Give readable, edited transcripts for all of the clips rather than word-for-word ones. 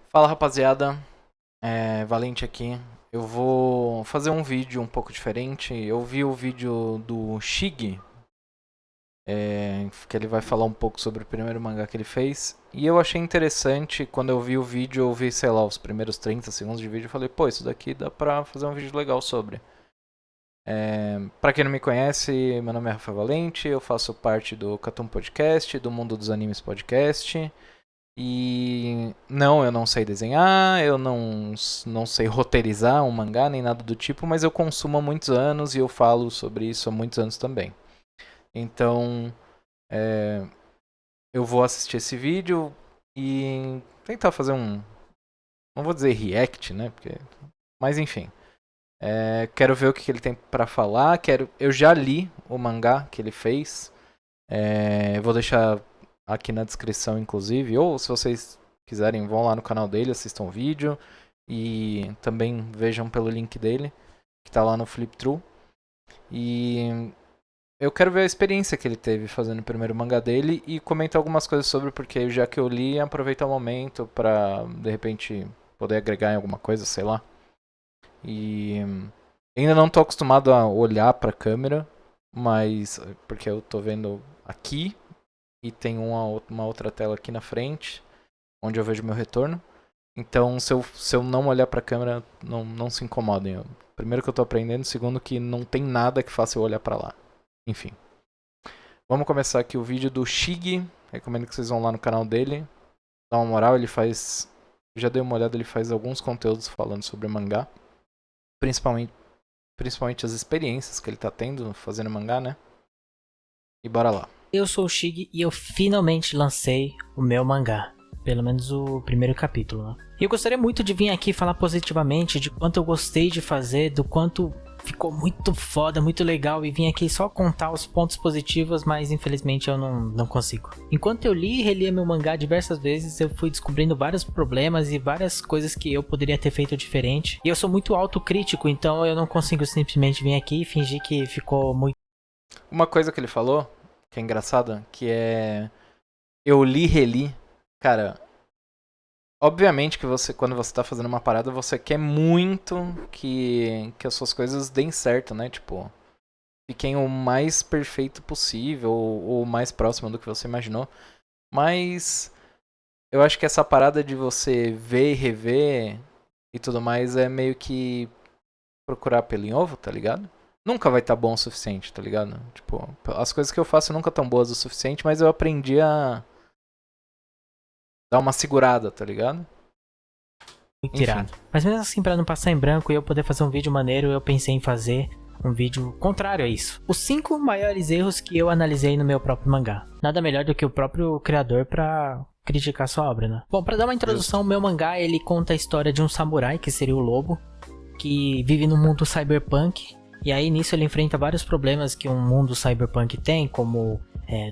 Fala rapaziada, Valente aqui. Eu vou fazer um vídeo um pouco diferente. Eu vi o vídeo do Shig, que ele vai falar um pouco sobre o primeiro mangá que ele fez. E eu achei interessante, quando eu vi o vídeo, eu vi, sei lá, os primeiros 30 segundos de vídeo. Eu falei, pô, isso daqui dá pra fazer um vídeo legal sobre. Pra quem não me conhece, meu nome é Rafael Valente, eu faço parte do Catum Podcast, do Mundo dos Animes Podcast. E não, eu não sei desenhar, eu não sei roteirizar um mangá nem nada do tipo, mas eu consumo há muitos anos e eu falo sobre isso há muitos anos também. Então, é, eu vou assistir esse vídeo e tentar fazer um, não vou dizer react, né? Mas enfim, quero ver o que ele tem pra falar. Eu já li o mangá que ele fez. Vou deixar aqui na descrição, inclusive, ou se vocês quiserem, vão lá no canal dele, assistam o vídeo e também vejam pelo link dele, que tá lá no Flipthrough. E eu quero ver a experiência que ele teve fazendo o primeiro mangá dele e comentar algumas coisas sobre, porque já que eu li, aproveitar o momento pra, de repente, poder agregar em alguma coisa, sei lá. E ainda não tô acostumado a olhar pra câmera, mas porque eu tô vendo aqui e tem uma outra tela aqui na frente, onde eu vejo meu retorno. Então, se eu não olhar pra câmera, não se incomodem. Primeiro que eu tô aprendendo, segundo que não tem nada que faça eu olhar pra lá. Enfim. Vamos começar aqui o vídeo do Shig. Recomendo que vocês vão lá no canal dele. Dá uma moral, ele faz... Já dei uma olhada, ele faz alguns conteúdos falando sobre mangá. Principalmente as experiências que ele tá tendo fazendo mangá, né? E bora lá. Eu sou o Shig e eu finalmente lancei o meu mangá. Pelo menos o primeiro capítulo, né? E eu gostaria muito de vir aqui falar positivamente de quanto eu gostei de fazer, do quanto ficou muito foda, muito legal, e vim aqui só contar os pontos positivos, mas infelizmente eu não consigo. Enquanto eu li e relia meu mangá diversas vezes, eu fui descobrindo vários problemas e várias coisas que eu poderia ter feito diferente. E eu sou muito autocrítico, então eu não consigo simplesmente vir aqui e fingir que ficou muito... Uma coisa que ele falou, que é engraçada, que é... Eu li e reli. Cara, obviamente que você, quando você tá fazendo uma parada, você quer muito que as suas coisas deem certo, né? Tipo, fiquem o mais perfeito possível, ou o mais próximo do que você imaginou. Mas eu acho que essa parada de você ver e rever e tudo mais é meio que procurar pelo em ovo, tá ligado? Nunca vai estar bom o suficiente, tá ligado? Tipo, as coisas que eu faço nunca tão boas o suficiente, mas eu aprendi a dar uma segurada, tá ligado? muito Enfim. irado. Mas mesmo assim, pra não passar em branco e eu poder fazer um vídeo maneiro, eu pensei em fazer um vídeo contrário a isso. Os 5 maiores erros que eu analisei no meu próprio mangá. Nada melhor do que o próprio criador pra criticar sua obra, né? Bom, pra dar uma introdução, o meu mangá, ele conta a história de um samurai, que seria o lobo, que vive no mundo cyberpunk. E aí nisso ele enfrenta vários problemas que um mundo cyberpunk tem, como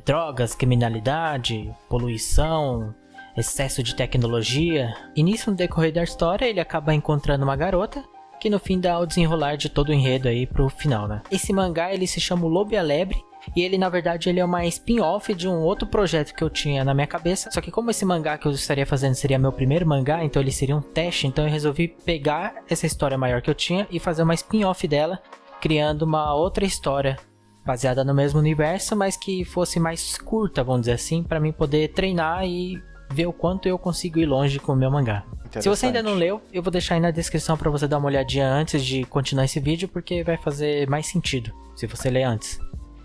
drogas, criminalidade, poluição, excesso de tecnologia. E nisso, no decorrer da história, ele acaba encontrando uma garota, que no fim dá o desenrolar de todo o enredo aí pro final, né? Esse mangá, ele se chama O Lobo e a Lebre, e ele, na verdade, ele é uma spin-off de um outro projeto que eu tinha na minha cabeça. Só que como esse mangá que eu estaria fazendo seria meu primeiro mangá, então ele seria um teste, então eu resolvi pegar essa história maior que eu tinha e fazer uma spin-off dela, criando uma outra história baseada no mesmo universo, mas que fosse mais curta, vamos dizer assim, para mim poder treinar e ver o quanto eu consigo ir longe com o meu mangá. Se você ainda não leu, eu vou deixar aí na descrição para você dar uma olhadinha antes de continuar esse vídeo, porque vai fazer mais sentido se você ler antes.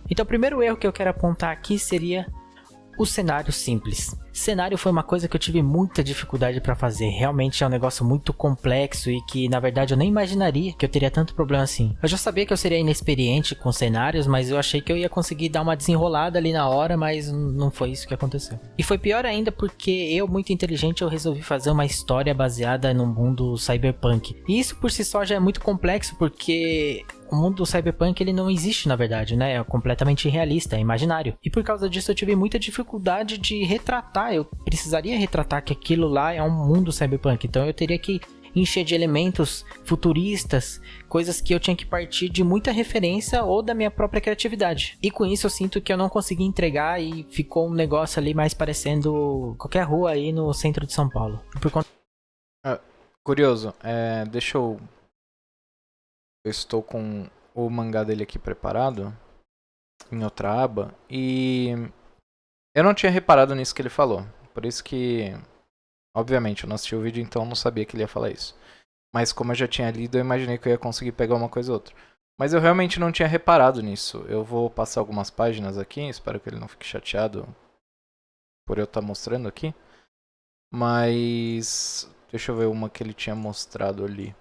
Então o primeiro erro que eu quero apontar aqui seria o cenário simples. Cenário foi uma coisa que eu tive muita dificuldade para fazer. Realmente é um negócio muito complexo e que na verdade eu nem imaginaria que eu teria tanto problema assim. Eu já sabia que eu seria inexperiente com cenários, mas eu achei que eu ia conseguir dar uma desenrolada ali na hora, mas não foi isso que aconteceu. E foi pior ainda porque eu, muito inteligente, eu resolvi fazer uma história baseada no mundo cyberpunk. E isso por si só já é muito complexo porque o mundo cyberpunk ele não existe na verdade, né? É completamente irrealista, é imaginário. E por causa disso eu tive muita dificuldade de retratar. Eu precisaria retratar que aquilo lá é um mundo cyberpunk. Então eu teria que encher de elementos futuristas, coisas que eu tinha que partir de muita referência ou da minha própria criatividade. E com isso eu sinto que eu não consegui entregar e ficou um negócio ali mais parecendo qualquer rua aí no centro de São Paulo. Por conta Curioso, deixa eu... Eu estou com o mangá dele aqui preparado, em outra aba, e eu não tinha reparado nisso que ele falou. Por isso que, obviamente, eu não assisti o vídeo, então não sabia que ele ia falar isso. Mas como eu já tinha lido, eu imaginei que eu ia conseguir pegar uma coisa ou outra. Mas eu realmente não tinha reparado nisso. Eu vou passar algumas páginas aqui, espero que ele não fique chateado por eu estar mostrando aqui. Mas deixa eu ver uma que ele tinha mostrado ali.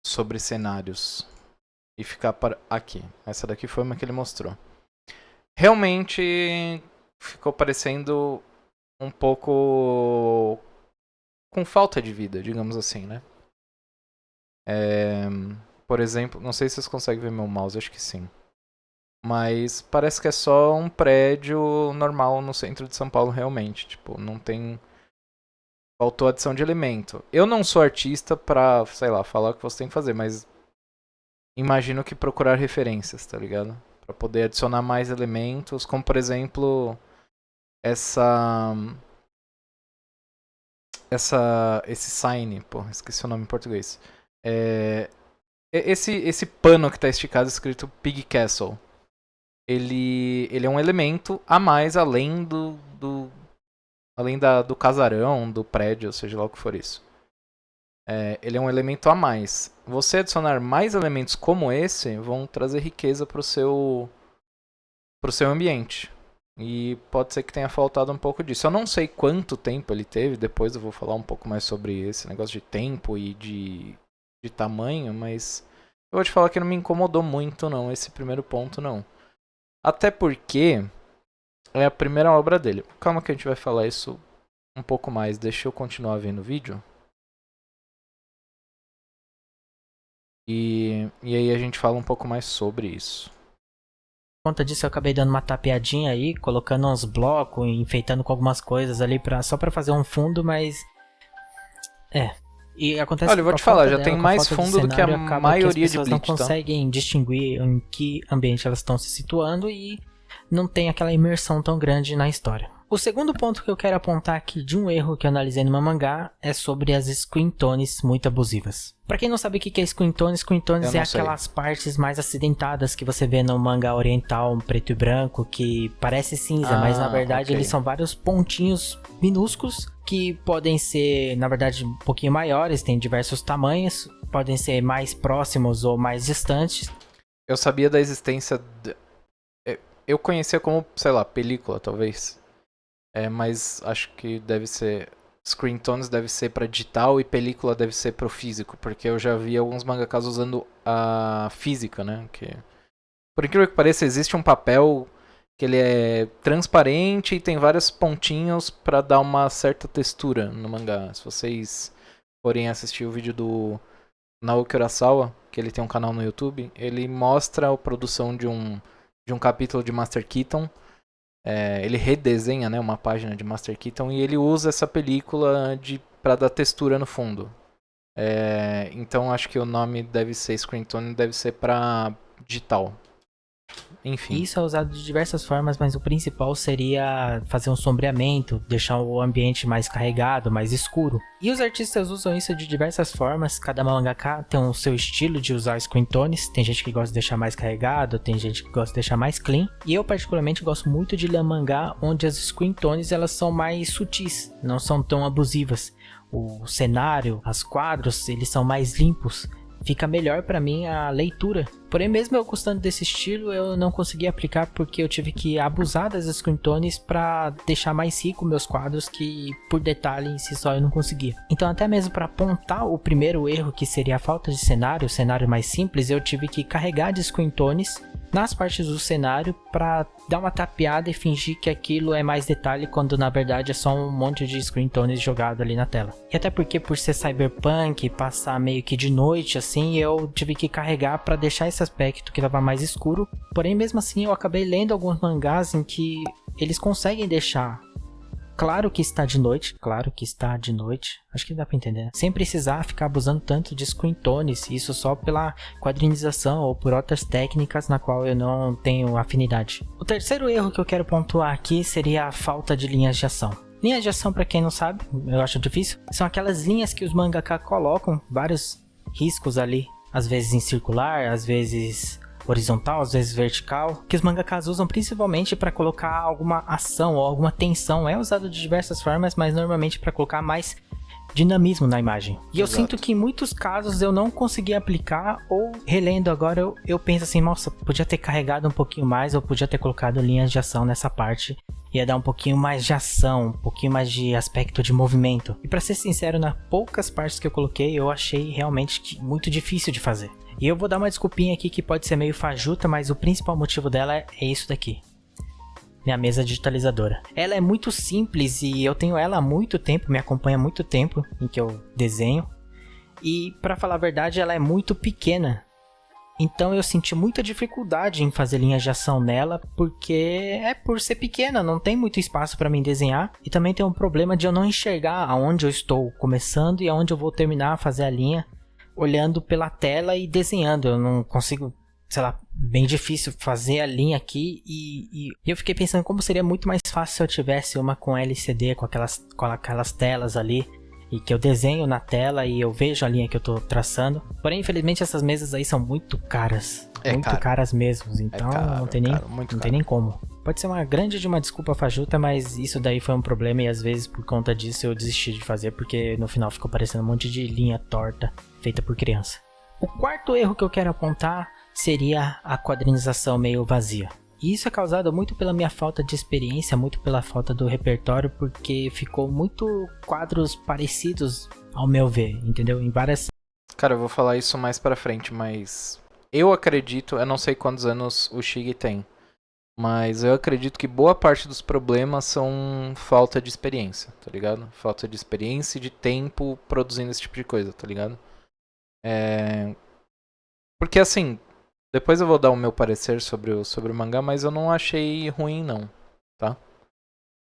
Sobre cenários. E ficar para aqui. Essa daqui foi uma que ele mostrou. Realmente ficou parecendo um pouco com falta de vida, digamos assim, né? Por exemplo, não sei se vocês conseguem ver meu mouse, acho que sim. Mas parece que é só um prédio normal no centro de São Paulo, realmente. Tipo, não tem... Faltou adição de elemento. Eu não sou artista pra, sei lá, falar o que você tem que fazer, mas imagino que procurar referências, tá ligado? Pra poder adicionar mais elementos, como por exemplo, esse sign, pô, esqueci o nome em português. Esse pano que tá esticado escrito Pig Castle. Ele é um elemento a mais além do casarão, do prédio, seja lá o que for isso. Ele é um elemento a mais. Você adicionar mais elementos como esse vão trazer riqueza pro seu ambiente. E pode ser que tenha faltado um pouco disso. Eu não sei quanto tempo ele teve, depois eu vou falar um pouco mais sobre esse negócio de tempo e de tamanho, mas eu vou te falar que não me incomodou muito não, esse primeiro ponto não. Até porque é a primeira obra dele. Calma que a gente vai falar isso um pouco mais. Deixa eu continuar vendo o vídeo. E aí a gente fala um pouco mais sobre isso. Por conta disso eu acabei dando uma tapeadinha aí, colocando uns blocos, enfeitando com algumas coisas ali só pra fazer um fundo, mas... E acontece. Olha, eu vou te falar, já tem mais fundo do que a maioria de Bleach, não conseguem distinguir em que ambiente elas estão se situando e não tem aquela imersão tão grande na história. O segundo ponto que eu quero apontar aqui de um erro que eu analisei no meu mangá é sobre as skin tones muito abusivas. Pra quem não sabe o que é skin tones é aquelas partes mais acidentadas que você vê no mangá oriental preto e branco, que parece cinza, mas na verdade eles são vários pontinhos minúsculos que podem ser, na verdade, um pouquinho maiores, tem diversos tamanhos, podem ser mais próximos ou mais distantes. Eu sabia da existência... Eu conhecia como, sei lá, película, talvez. Mas acho que deve ser... Screen tones deve ser pra digital e película deve ser pro físico, porque eu já vi alguns mangakas usando a física, né? Que, por incrível que pareça, existe um papel que ele é transparente e tem vários pontinhos pra dar uma certa textura no mangá. Se vocês forem assistir o vídeo do Naoki Urasawa, que ele tem um canal no YouTube, ele mostra a produção de um capítulo de Master Keaton. Ele redesenha, né, uma página de Master Keaton e ele usa essa película pra dar textura no fundo. Então acho que o nome deve ser Screen Tone, deve ser pra digital. Enfim. Isso é usado de diversas formas, mas o principal seria fazer um sombreamento, deixar o ambiente mais carregado, mais escuro. E os artistas usam isso de diversas formas, cada mangaka tem o seu estilo de usar screen tones, tem gente que gosta de deixar mais carregado, tem gente que gosta de deixar mais clean, e eu particularmente gosto muito de ler mangá onde as screen tones elas são mais sutis, não são tão abusivas. O cenário, os quadros, eles são mais limpos. Fica melhor pra mim a leitura. Porém, mesmo eu gostando desse estilo, eu não consegui aplicar porque eu tive que abusar das screen tones pra deixar mais rico meus quadros, que por detalhe em si só eu não conseguia. Então até mesmo pra apontar o primeiro erro, que seria a falta de cenário, o cenário mais simples, eu tive que carregar de screen tones nas partes do cenário pra dar uma tapeada e fingir que aquilo é mais detalhe, quando na verdade é só um monte de screen tones jogado ali na tela. E até porque por ser cyberpunk, passar meio que de noite assim, eu tive que carregar pra deixar esse aspecto que estava mais escuro. Porém, mesmo assim, eu acabei lendo alguns mangás em que eles conseguem deixar claro que está de noite, acho que dá pra entender, sem precisar ficar abusando tanto de screen tones, isso só pela quadrinização ou por outras técnicas na qual eu não tenho afinidade. O terceiro erro que eu quero pontuar aqui seria a falta de linhas de ação. Linhas de ação, pra quem não sabe, eu acho difícil, são aquelas linhas que os mangaka colocam, vários riscos ali, às vezes em circular, às vezes horizontal, às vezes vertical, que os mangakas usam principalmente para colocar alguma ação ou alguma tensão. É usado de diversas formas, mas normalmente para colocar mais dinamismo na imagem. E eu sinto que em muitos casos eu não consegui aplicar, ou relendo agora eu penso assim, nossa, podia ter carregado um pouquinho mais, ou podia ter colocado linhas de ação nessa parte. Ia dar um pouquinho mais de ação, um pouquinho mais de aspecto de movimento. E pra ser sincero, nas poucas partes que eu coloquei, eu achei realmente muito difícil de fazer. E eu vou dar uma desculpinha aqui que pode ser meio fajuta, mas o principal motivo dela é isso daqui. Minha mesa digitalizadora. Ela é muito simples e eu tenho ela há muito tempo, me acompanha há muito tempo em que eu desenho. E pra falar a verdade, ela é muito pequena. Então eu senti muita dificuldade em fazer linhas de ação nela, porque por ser pequena, não tem muito espaço para mim desenhar. E também tem um problema de eu não enxergar aonde eu estou começando e aonde eu vou terminar a fazer a linha, olhando pela tela e desenhando. Eu não consigo, sei lá, bem difícil fazer a linha aqui. E eu fiquei pensando como seria muito mais fácil se eu tivesse uma com LCD, com aquelas telas ali, e que eu desenho na tela e eu vejo a linha que eu tô traçando. Porém, infelizmente, essas mesas aí são muito caras. Muito caras mesmo. Então, não tem nem como. Pode ser uma grande de uma desculpa fajuta, mas isso daí foi um problema e às vezes por conta disso eu desisti de fazer, porque no final ficou parecendo um monte de linha torta feita por criança. O quarto erro que eu quero apontar seria a quadrinização meio vazia. E isso é causado muito pela minha falta de experiência, muito pela falta do repertório, porque ficou muito quadros parecidos ao meu ver, entendeu? Em várias... Cara, eu vou falar isso mais pra frente, mas eu acredito, eu não sei quantos anos o Shige tem, mas eu acredito que boa parte dos problemas são falta de experiência, tá ligado? Falta de experiência e de tempo produzindo esse tipo de coisa, tá ligado? Porque assim... Depois eu vou dar o meu parecer sobre o mangá, mas eu não achei ruim não, tá?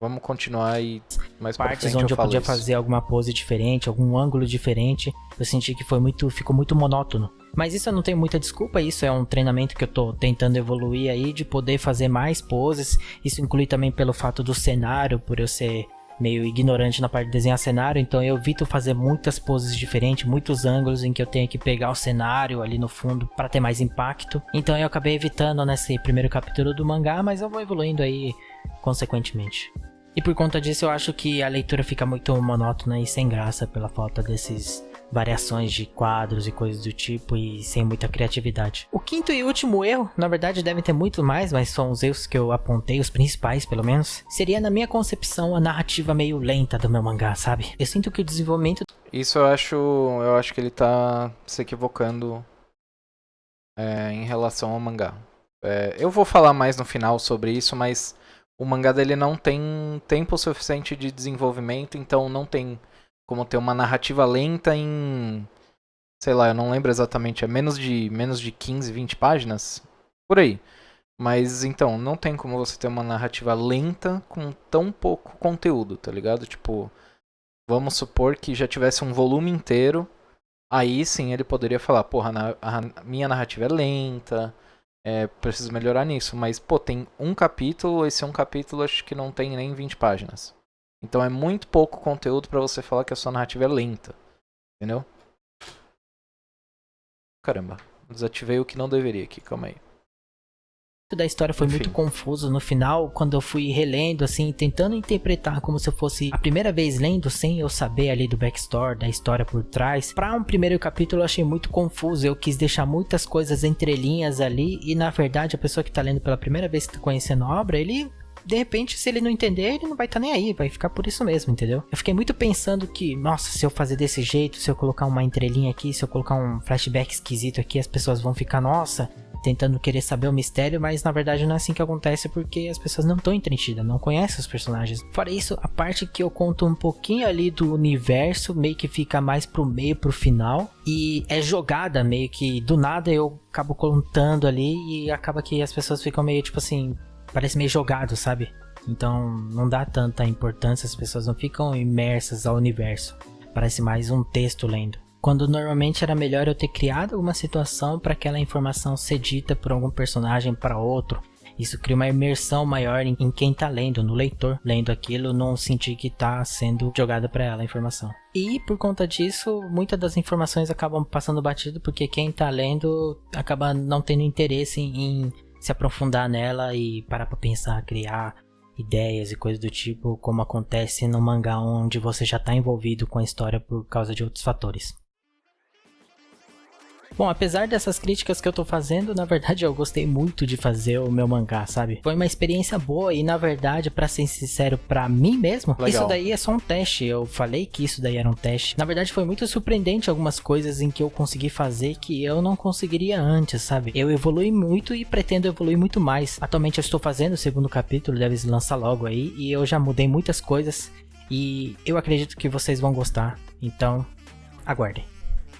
Vamos continuar e mais pra frente onde eu podia isso. fazer alguma pose diferente, algum ângulo diferente, eu senti que ficou muito monótono. Mas isso eu não tenho muita desculpa, isso é um treinamento que eu tô tentando evoluir aí, de poder fazer mais poses. Isso inclui também pelo fato do cenário, por eu ser meio ignorante na parte de desenhar cenário, então eu evito fazer muitas poses diferentes, muitos ângulos em que eu tenho que pegar o cenário ali no fundo para ter mais impacto. Então eu acabei evitando nesse primeiro capítulo do mangá, mas eu vou evoluindo aí consequentemente. E por conta disso eu acho que a leitura fica muito monótona e sem graça pela falta dessas variações de quadros e coisas do tipo e sem muita criatividade. O quinto e último erro, na verdade devem ter muito mais, mas são os erros que eu apontei, os principais pelo menos, seria na minha concepção a narrativa meio lenta do meu mangá, sabe? Eu sinto que o desenvolvimento... Isso eu acho que ele tá se equivocando em relação ao mangá. Eu vou falar mais no final sobre isso, mas o mangá dele não tem tempo suficiente de desenvolvimento, então não tem como ter uma narrativa lenta em, sei lá, eu não lembro exatamente, é menos de 15, 20 páginas, por aí. Mas então, não tem como você ter uma narrativa lenta com tão pouco conteúdo, tá ligado? Tipo, vamos supor que já tivesse um volume inteiro, aí sim ele poderia falar, porra, a minha narrativa é lenta, preciso melhorar nisso. Mas, pô, tem um capítulo, esse um capítulo acho que não tem nem 20 páginas. Então é muito pouco conteúdo pra você falar que a sua narrativa é lenta. Entendeu? Caramba, desativei o que não deveria aqui, calma aí. Da história foi muito confuso no final, quando eu fui relendo, assim, tentando interpretar como se eu fosse a primeira vez lendo, sem eu saber ali do backstory, da história por trás. Pra um primeiro capítulo eu achei muito confuso, eu quis deixar muitas coisas entre linhas ali, e na verdade a pessoa que tá lendo pela primeira vez, que tá conhecendo a obra, ele... De repente, se ele não entender, ele não vai estar nem aí, vai ficar por isso mesmo, entendeu? Eu fiquei muito pensando que, nossa, se eu fazer desse jeito, se eu colocar uma entrelinha aqui, se eu colocar um flashback esquisito aqui, as pessoas vão ficar, nossa, tentando querer saber o mistério, mas na verdade não é assim que acontece, porque as pessoas não estão entendidas, não conhecem os personagens. Fora isso, a parte que eu conto um pouquinho ali do universo, meio que fica mais pro meio, pro final, e é jogada meio que do nada eu acabo contando ali, e acaba que as pessoas ficam meio tipo assim... Parece meio jogado, sabe? Então não dá tanta importância, as pessoas não ficam imersas ao universo. Parece mais um texto lendo. Quando normalmente era melhor eu ter criado alguma situação para aquela informação ser dita por algum personagem para outro. Isso cria uma imersão maior em quem tá lendo, no leitor lendo aquilo, não sentir que tá sendo jogada pra ela a informação. E por conta disso, muitas das informações acabam passando batido, porque quem tá lendo acaba não tendo interesse em se aprofundar nela e parar pra pensar, criar ideias e coisas do tipo, como acontece no mangá onde você já tá envolvido com a história por causa de outros fatores. Bom, apesar dessas críticas que eu tô fazendo, na verdade eu gostei muito de fazer o meu mangá, sabe? Foi uma experiência boa e, na verdade, pra ser sincero, pra mim mesmo, Legal. Isso daí é só um teste. Eu falei que isso daí era um teste. Na verdade, foi muito surpreendente algumas coisas em que eu consegui fazer que eu não conseguiria antes, sabe? Eu evolui muito e pretendo evoluir muito mais. Atualmente eu estou fazendo o segundo capítulo, deve lançar logo aí, e eu já mudei muitas coisas e eu acredito que vocês vão gostar. Então, aguardem.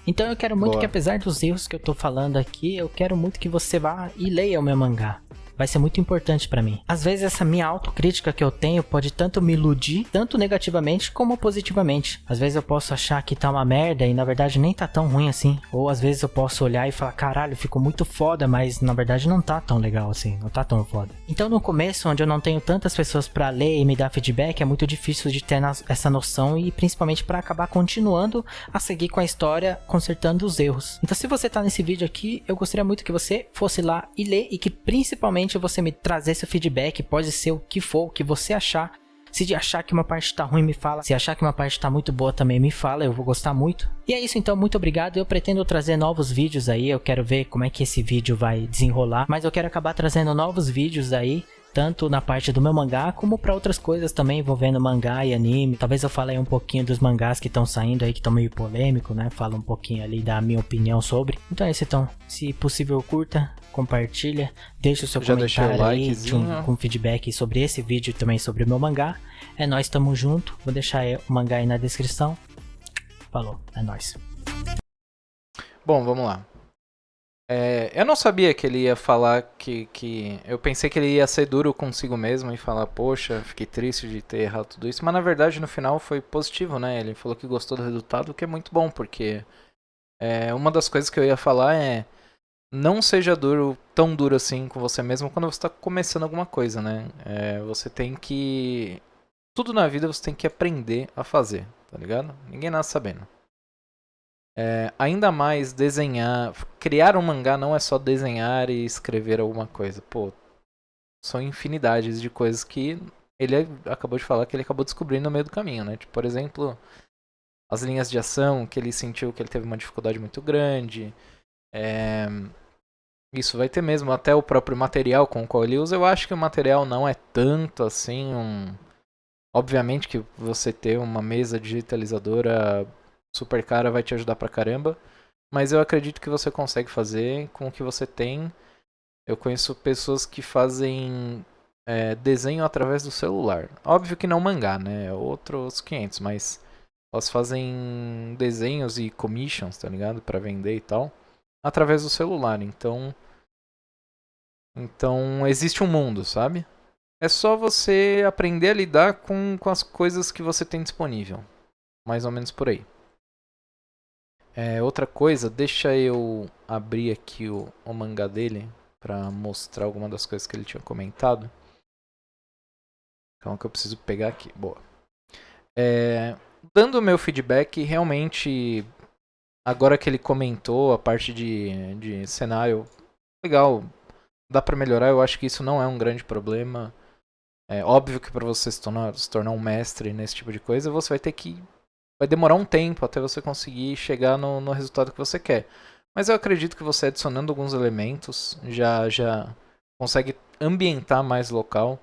Então eu quero muito Boa. que, apesar dos erros que eu tô falando aqui, eu quero muito que você vá e leia o meu mangá. Vai ser muito importante pra mim. Às vezes essa minha autocrítica que eu tenho pode tanto me iludir, tanto negativamente como positivamente. Às vezes eu posso achar que tá uma merda e na verdade nem tá tão ruim assim. Ou às vezes eu posso olhar e falar, caralho, ficou muito foda, mas na verdade não tá tão legal assim, não tá tão foda. Então no começo, onde eu não tenho tantas pessoas pra ler e me dar feedback, é muito difícil de ter essa noção e principalmente pra acabar continuando a seguir com a história, consertando os erros. Então se você tá nesse vídeo aqui, eu gostaria muito que você fosse lá e ler e que principalmente você me trazer seu feedback, pode ser o que for, o que você achar. Se achar que uma parte tá ruim, me fala. Se achar que uma parte tá muito boa, também me fala, eu vou gostar muito. E é isso então, muito obrigado. Eu pretendo trazer novos vídeos aí, eu quero ver como é que esse vídeo vai desenrolar. Mas eu quero acabar trazendo novos vídeos aí, tanto na parte do meu mangá, como para outras coisas também envolvendo mangá e anime. Talvez eu fale aí um pouquinho dos mangás que estão saindo aí, que estão meio polêmico, né? Fala um pouquinho ali da minha opinião sobre. Então é isso então, se possível curta, compartilha, deixa o seu comentário aí com feedback sobre esse vídeo e também sobre o meu mangá. É nóis, tamo junto. Vou deixar o mangá aí na descrição. Falou, é nóis. Bom, vamos lá. Eu não sabia que ele ia falar que... Eu pensei que ele ia ser duro consigo mesmo e falar, poxa, fiquei triste de ter errado tudo isso. Mas na verdade no final foi positivo, né? Ele falou que gostou do resultado, o que é muito bom, porque uma das coisas que eu ia falar é não seja duro, tão duro assim com você mesmo quando você está começando alguma coisa, né? Você tem que... Tudo na vida você tem que aprender a fazer, tá ligado? Ninguém nasce sabendo. Ainda mais desenhar... Criar um mangá não é só desenhar e escrever alguma coisa. Pô, são infinidades de coisas que ele acabou de falar que ele acabou descobrindo no meio do caminho, né? Tipo, por exemplo, as linhas de ação, que ele sentiu que ele teve uma dificuldade muito grande. Isso vai ter mesmo, até o próprio material com o qual ele usa. Eu acho que o material não é tanto assim Obviamente que você ter uma mesa digitalizadora super cara vai te ajudar pra caramba, mas eu acredito que você consegue fazer com o que você tem. Eu conheço pessoas que fazem desenho através do celular. Óbvio que não mangá, né? Outros 500, mas elas fazem desenhos e commissions, tá ligado? Pra vender e tal, através do celular. Então existe um mundo, sabe? É só você aprender a lidar com as coisas que você tem disponível. Mais ou menos por aí. Outra coisa, deixa eu abrir aqui o mangá dele pra mostrar alguma das coisas que ele tinha comentado. Calma que eu preciso pegar aqui. Boa. Dando o meu feedback, realmente, agora que ele comentou a parte de cenário, legal, dá pra melhorar. Eu acho que isso não é um grande problema. É óbvio que para você se tornar um mestre nesse tipo de coisa, você vai demorar um tempo até você conseguir chegar no resultado que você quer. Mas eu acredito que você adicionando alguns elementos já consegue ambientar mais local.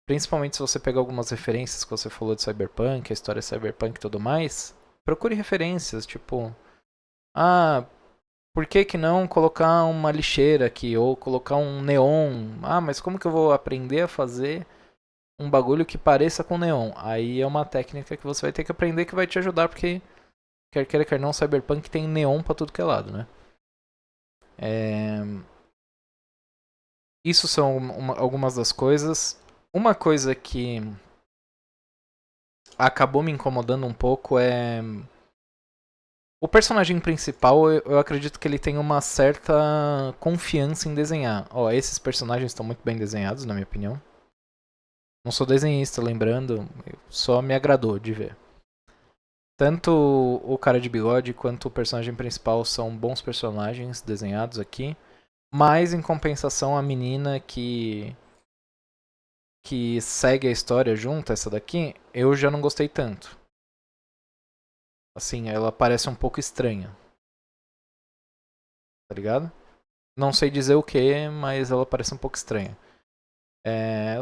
Principalmente se você pegar algumas referências que você falou de Cyberpunk, a história Cyberpunk e tudo mais. Procure referências, tipo... por que não colocar uma lixeira aqui? Ou colocar um neon? Mas como que eu vou aprender a fazer um bagulho que pareça com neon? Aí é uma técnica que você vai ter que aprender que vai te ajudar, porque quer queira, quer não, Cyberpunk tem neon pra tudo que é lado, né? Isso são algumas das coisas. Uma coisa que acabou me incomodando um pouco é O personagem principal, eu acredito que ele tem uma certa confiança em desenhar. Ó, esses personagens estão muito bem desenhados, na minha opinião. Não sou desenhista, lembrando, só me agradou de ver. Tanto o cara de bigode quanto o personagem principal são bons personagens desenhados aqui. Mas, em compensação, a menina que segue a história junto, essa daqui, eu já não gostei tanto. Assim, ela parece um pouco estranha. Tá ligado? Não sei dizer o que, mas ela parece um pouco estranha.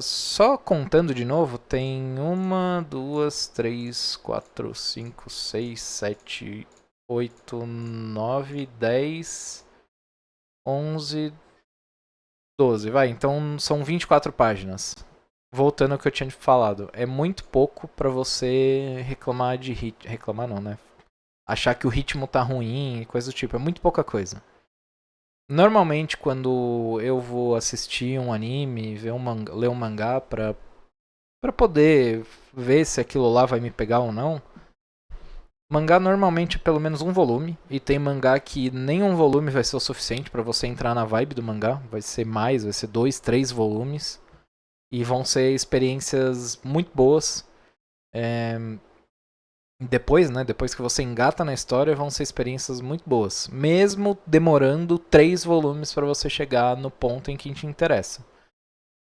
Só contando de novo, tem 1, 2, 3, 4, 5, 6, 7, 8, 9, 10, 11, 12. Então são 24 páginas. Voltando ao que eu tinha falado, é muito pouco pra você reclamar de ritmo. Reclamar não, né? Achar que o ritmo tá ruim e coisa do tipo. É muito pouca coisa. Normalmente, quando eu vou assistir um anime, ler um mangá pra poder ver se aquilo lá vai me pegar ou não, mangá normalmente é pelo menos um volume. E tem mangá que nem um volume vai ser o suficiente pra você entrar na vibe do mangá. Vai ser mais, vai ser 2, 3 volumes. E vão ser experiências muito boas. É, Depois, né? Depois que você engata na história, vão ser experiências muito boas. Mesmo demorando 3 volumes para você chegar no ponto em que te interessa.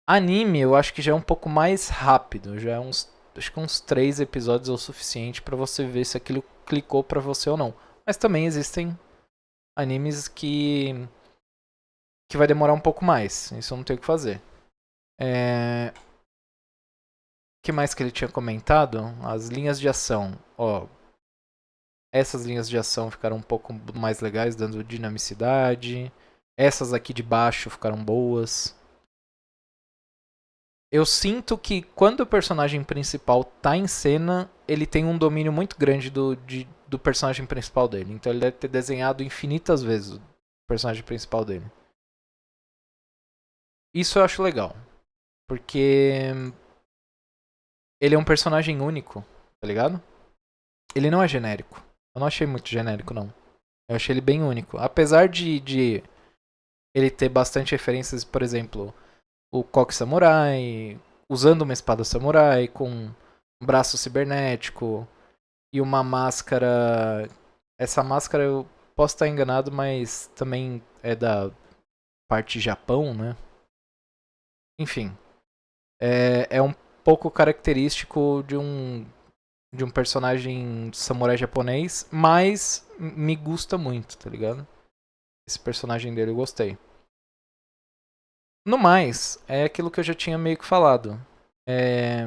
Anime, eu acho que já é um pouco mais rápido. Já é acho que uns 3 episódios é o suficiente para você ver se aquilo clicou para você ou não. Mas também existem animes que vai demorar um pouco mais. Isso eu não tenho o que fazer. O que mais que ele tinha comentado? As linhas de ação. Ó, essas linhas de ação ficaram um pouco mais legais, dando dinamicidade. Essas aqui de baixo ficaram boas. Eu sinto que quando o personagem principal tá em cena, ele tem um domínio muito grande do personagem principal dele. Então ele deve ter desenhado infinitas vezes o personagem principal dele. Isso eu acho legal. Porque ele é um personagem único, tá ligado? Ele não é genérico. Eu não achei muito genérico, não. Eu achei ele bem único. Apesar de ele ter bastante referências, por exemplo, o coque samurai, usando uma espada samurai, com um braço cibernético e uma máscara. Essa máscara eu posso estar enganado, mas também é da parte Japão, né? Enfim, é um pouco característico de um personagem samurai japonês, mas me gusta muito, tá ligado? Esse personagem dele eu gostei. No mais, é aquilo que eu já tinha meio que falado. É...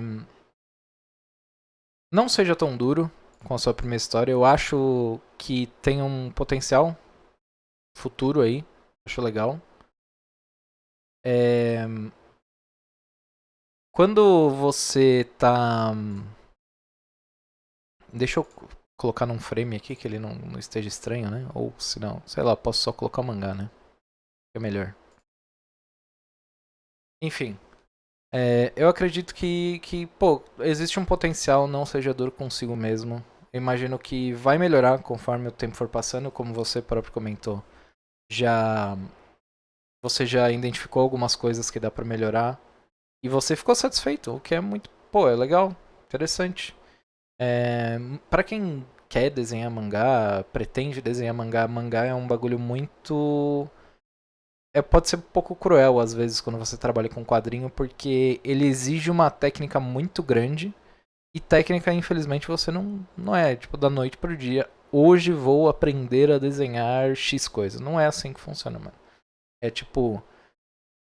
Não seja tão duro com a sua primeira história. Eu acho que tem um potencial futuro aí. Acho legal. É... Quando você tá. Deixa eu colocar num frame aqui que ele não esteja estranho, né? Ou se não, sei lá, posso só colocar o mangá, né? É melhor. Enfim. Eu acredito pô, existe um potencial, não seja duro consigo mesmo. Eu imagino que vai melhorar conforme o tempo for passando, como você próprio comentou. Já você já identificou algumas coisas que dá pra melhorar e você ficou satisfeito, o que é muito, pô, é legal, interessante. Para quem quer desenhar mangá, pretende desenhar mangá, mangá é um bagulho muito pode ser um pouco cruel às vezes quando você trabalha com quadrinho, porque ele exige uma técnica muito grande. E técnica, infelizmente, você não é, tipo, da noite pro dia. Hoje vou aprender a desenhar X coisa. Não é assim que funciona, mano. É tipo,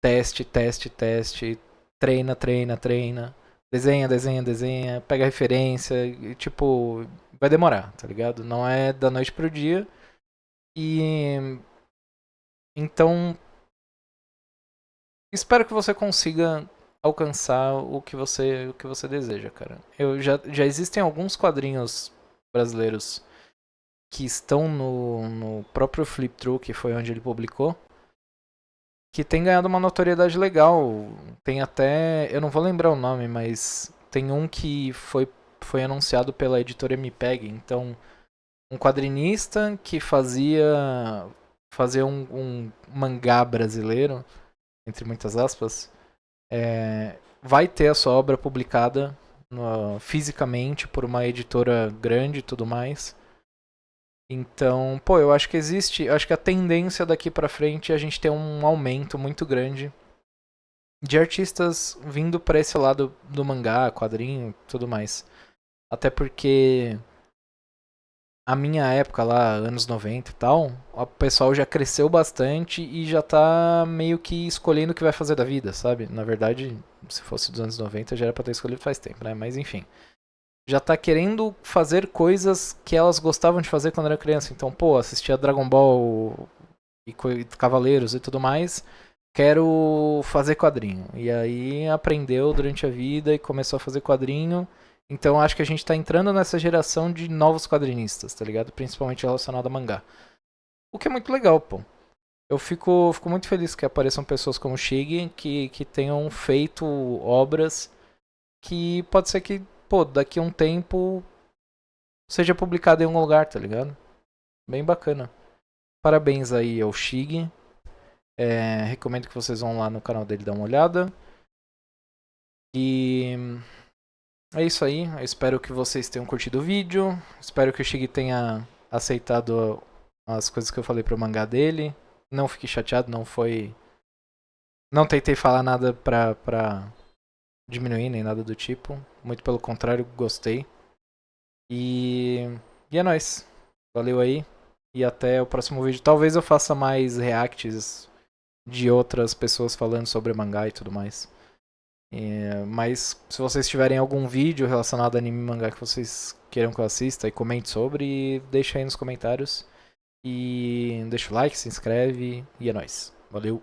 teste, teste, teste, treina, treina, treina. Desenha, desenha, desenha, pega referência. E, tipo, vai demorar, tá ligado? Não é da noite pro dia. E. Então, espero que você consiga alcançar o que você deseja, cara. Já existem alguns quadrinhos brasileiros que estão no próprio Flip Through, que foi onde ele publicou, que tem ganhado uma notoriedade legal. Tem até, eu não vou lembrar o nome, mas tem um que foi anunciado pela editora MPEG, então um quadrinista que fazia um mangá brasileiro, entre muitas aspas, vai ter a sua obra publicada fisicamente por uma editora grande e tudo mais. Então, pô, eu acho que acho que a tendência daqui pra frente é a gente ter um aumento muito grande de artistas vindo pra esse lado do mangá, quadrinho, tudo mais. Até porque a minha época lá, anos 90 e tal, o pessoal já cresceu bastante e já tá meio que escolhendo o que vai fazer da vida, sabe? Na verdade, se fosse dos anos 90 já era pra ter escolhido faz tempo, né? Mas enfim. Já tá querendo fazer coisas que elas gostavam de fazer quando era criança. Então, pô, assistia Dragon Ball e Cavaleiros e tudo mais. Quero fazer quadrinho. E aí aprendeu durante a vida e começou a fazer quadrinho. Então acho que a gente tá entrando nessa geração de novos quadrinistas, tá ligado? Principalmente relacionado a mangá. O que é muito legal, pô. Eu fico muito feliz que apareçam pessoas como o Shig que tenham feito obras que pode ser que, pô, daqui a um tempo seja publicado em algum lugar, tá ligado? Bem bacana. Parabéns aí ao Shig. Recomendo que vocês vão lá no canal dele dar uma olhada. E é isso aí. Eu espero que vocês tenham curtido o vídeo. Espero que o Shig tenha aceitado as coisas que eu falei pro mangá dele. Não fique chateado, não foi. Não tentei falar nada pra diminuir, nem nada do tipo. Muito pelo contrário, gostei. E é nóis. Valeu aí. E até o próximo vídeo. Talvez eu faça mais reacts de outras pessoas falando sobre mangá e tudo mais. Mas se vocês tiverem algum vídeo relacionado a anime e mangá que vocês queiram que eu assista, e comente sobre, deixa aí nos comentários. E deixa o like, se inscreve e é nóis. Valeu!